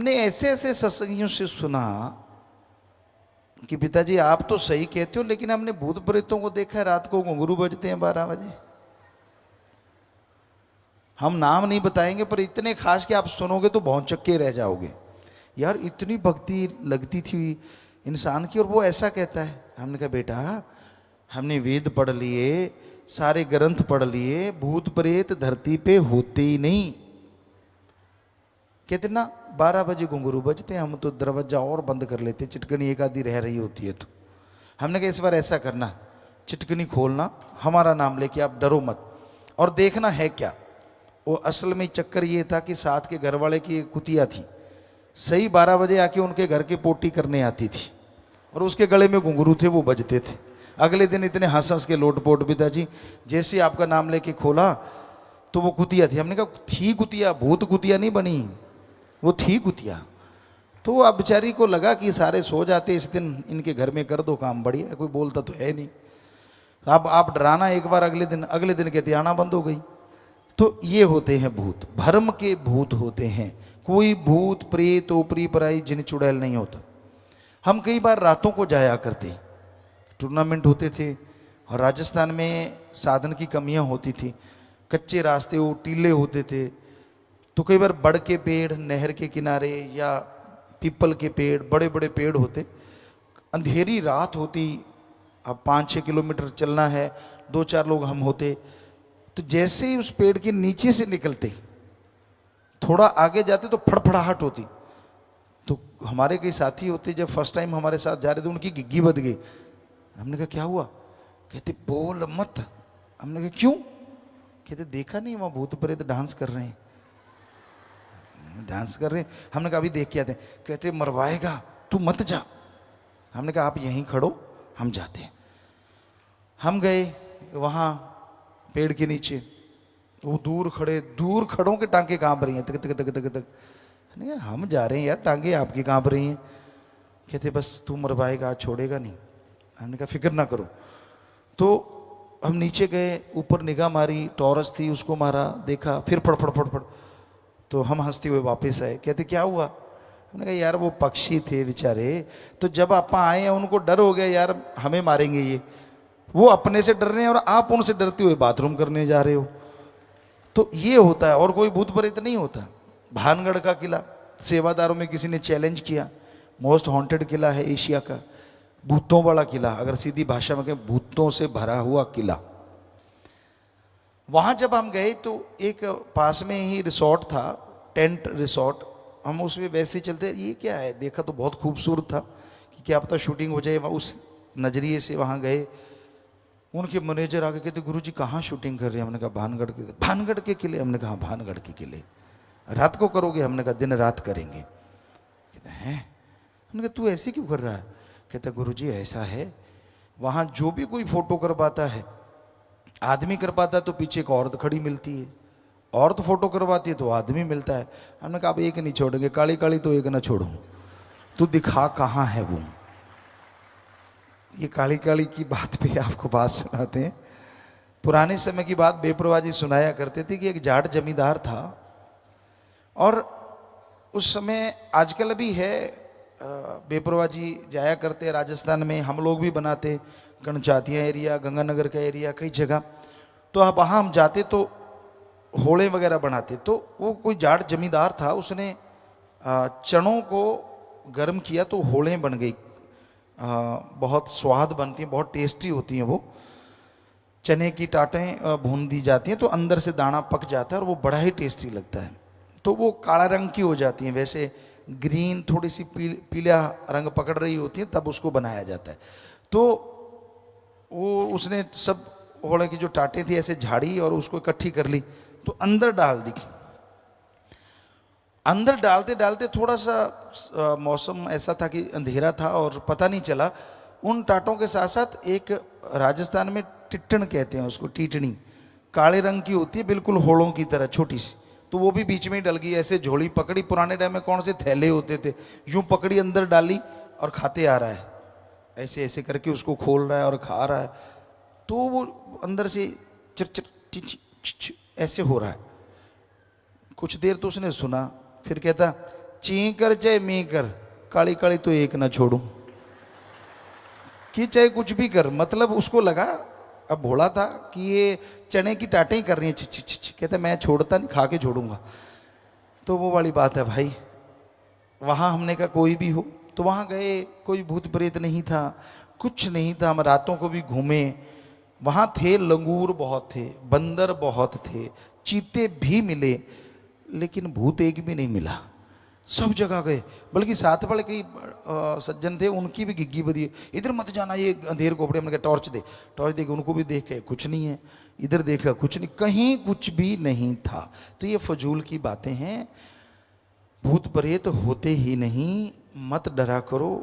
हमने ऐसे ऐसे सत्संगियों से सुना कि पिताजी आप तो सही कहते हो, लेकिन हमने भूत प्रेतों को देखा है रात को घुंघरू बजते हैं 12 बजे। हम नाम नहीं बताएंगे पर इतने खास कि आप सुनोगे तो भौंचक्के रह जाओगे। यार इतनी भक्ति लगती थी इंसान की, और वो ऐसा कहता है। हमने कहा बेटा हमने वेद पढ़ लिए, सारे ग्रंथ पढ़ लिए, भूत प्रेत धरती पे होते ही नहीं। कहते ना 12 बजे घुंघरू बजते हैं, हम तो दरवाजा और बंद कर लेते, चिटकनी एक आधी रह रही होती है तो। हमने कहा इस बार ऐसा करना, चिटकनी खोलना, हमारा नाम लेके, आप डरो मत, और देखना है क्या। वो असल में चक्कर ये था कि साथ के घर वाले की कुतिया थी, सही 12 बजे आके उनके घर की पोटी करने आती थी, और उसके गले में घुंघरू थे, वो बजते थे। अगले दिन इतने हंस हंस के लोटपोट पिताजी, जैसे आपका नाम लेके खोला तो वो कुतिया थी। हमने कहा थी कुतिया, भूत कुतिया नहीं बनी, वो थी कुतिया। तो अब बेचारी को लगा कि सारे सो जाते इस दिन, इनके घर में कर दो काम, बढ़िया, कोई बोलता तो है नहीं। अब आप डराना एक बार, अगले दिन कहती आना बंद हो गई। तो ये होते हैं भूत, भरम के भूत होते हैं। कोई भूत प्रेत ओपरी पराई जिन चुड़ैल नहीं होता। हम कई बार रातों को जाया करते, टूर्नामेंट होते थे, और राजस्थान में साधन की कमियां होती थी, कच्चे रास्ते वो टीले होते थे, तो कई बार बड़ के पेड़ नहर के किनारे या पीपल के पेड़, बड़े बड़े पेड़ होते, अंधेरी रात होती, अब 5-6 किलोमीटर चलना है, 2-4 लोग हम होते, तो जैसे ही उस पेड़ के नीचे से निकलते, थोड़ा आगे जाते तो फड़फड़ाहट होती। तो हमारे कई साथी होते, जब फर्स्ट टाइम हमारे साथ जा रहे थे, उनकी घिग्गी बज गई। हमने कहा क्या हुआ? कहते बोल मत। हमने कहा क्यों? कहते देखा नहीं वहां भूत प्रेत डांस कर रहे हैं, डांस कर रहे हैं। हमने कहा अभी देख के आते हैं। कहते मरवाएगा, तू मत जा। हमने कहा आप यहीं खड़ो, हम जाते हैं। हम गए वहां पेड़ के नीचे, वो दूर खड़ों के टांगे कांप रही हैं, तक तक तक तक तक। हम जा रहे हैं यार, टांगे आपकी कांप रही हैं। कहते बस तू मरवाएगा, छोड़ेगा नहीं। हमने कहा फिक्र ना करो। तो हम नीचे गए, ऊपर निगाह मारी, टॉरस थी, उसको मारा, देखा, फिर फड़ फड़ फड़ फड़। तो हम हंसते हुए वापस आए। कहते क्या हुआ? हमने कहा यार वो पक्षी थे बेचारे, तो जब आप आए हैं उनको डर हो गया यार हमें मारेंगे ये, वो अपने से डर रहे हैं और आप उनसे डरते हुए बाथरूम करने जा रहे हो। तो ये होता है, और कोई भूत प्रेत नहीं होता। भानगढ़ का किला, सेवादारों में किसी ने चैलेंज किया, मोस्ट हॉन्टेड किला है एशिया का, भूतों वाला किला, अगर सीधी भाषा में कहें भूतों से भरा हुआ किला। वहां जब हम गए तो एक पास में ही रिसोर्ट था, टेंट रिसोर्ट। हम उसमें वैसे ही चलते, ये क्या है, देखा तो बहुत खूबसूरत था कि क्या पता शूटिंग हो जाए, उस नजरिए से वहां गए। उनके मैनेजर आके कहते गुरुजी कहाँ शूटिंग कर रहे हैं? हमने कहा भानगढ़ के। भानगढ़ के किले? हमने कहा भानगढ़ के किले। रात को करोगे? हमने कहा दिन रात करेंगे। कहते हैं, हमने कहा तू ऐसे क्यों कर रहा है? कहता गुरुजी ऐसा है, वहां जो भी कोई फोटो करवाता है, आदमी करवाता है तो पीछे एक औरत खड़ी मिलती है, औरत फोटो करवाती है तो आदमी मिलता है। हमने कहा अब एक नहीं छोड़ेंगे, काली काली तो एक ना छोड़ो, तू दिखा कहाँ है वो। ये काली काली की बात पे आपको बात सुनाते हैं। पुराने समय की बात बेपरवाह जी सुनाया करते थे कि एक जाट जमींदार था, और उस समय आजकल भी है, बेपरवाह जी जाया करते राजस्थान में, हम लोग भी बनाते, गणचातिया एरिया, गंगानगर का एरिया, कई जगह। तो अब वहाँ हम जाते तो होड़े वगैरह बनाते। तो वो कोई जाट जमींदार था, उसने चनों को गर्म किया तो होड़े बन गई। बहुत स्वाद बनती हैं, बहुत टेस्टी होती हैं वो। चने की टाटें भून दी जाती हैं तो अंदर से दाना पक जाता है और वो बड़ा ही टेस्टी लगता है। तो वो काला रंग की हो जाती हैं, वैसे ग्रीन थोड़ी सी पीला रंग पकड़ रही होती है, तब उसको बनाया जाता है। तो वो उसने सब होड़े की जो टाटें थी ऐसे झाड़ी और उसको इकट्ठी कर ली, तो अंदर डाल दी। अंदर डालते डालते थोड़ा सा मौसम ऐसा था कि अंधेरा था और पता नहीं चला। उन टाटों के साथ साथ एक राजस्थान में टिट्टण कहते हैं उसको, टीटनी, काले रंग की होती है, बिल्कुल होड़ों की तरह छोटी सी, तो वो भी बीच में ही डल गई। ऐसे झोली पकड़ी, पुराने टाइम में कौन से थैले होते थे, यूं पकड़ी, अंदर डाली और खाते आ रहा है, ऐसे ऐसे करके उसको खोल रहा है और खा रहा है। तो वो अंदर से चिर ऐसे हो रहा है। कुछ देर तो उसने सुना, फिर कहता ची कर चाहे मी कर, काली काली तो एक ना छोड़ू, कि चाहे कुछ भी कर। मतलब उसको लगा, अब भोला था कि ये चने की टाटें ही कर रही हैं, छि छि छि छि। कहता मैं छोड़ता नहीं, खा के छोड़ूंगा। तो वो वाली बात है भाई। वहाँ हमने कहा कोई भी हो, तो वहाँ गए, कोई भूत प्रेत नहीं था, कुछ नहीं था। हम रातों को भी घूमे, वहाँ थे लंगूर बहुत थे, बंदर बहुत थे, चीते भी मिले, लेकिन भूत एक भी नहीं मिला। सब जगह गए, बल्कि साथ वाले कई सज्जन थे, उनकी भी घिग्गी बदी, इधर मत जाना ये अंधेर कोपड़े। हमने कहा टॉर्च दे, टॉर्च दे के उनको भी देख के कुछ नहीं है, इधर देखा कुछ नहीं, कहीं कुछ भी नहीं था। तो ये फजूल की बातें हैं, भूत प्रेत होते ही नहीं, मत डरा करो।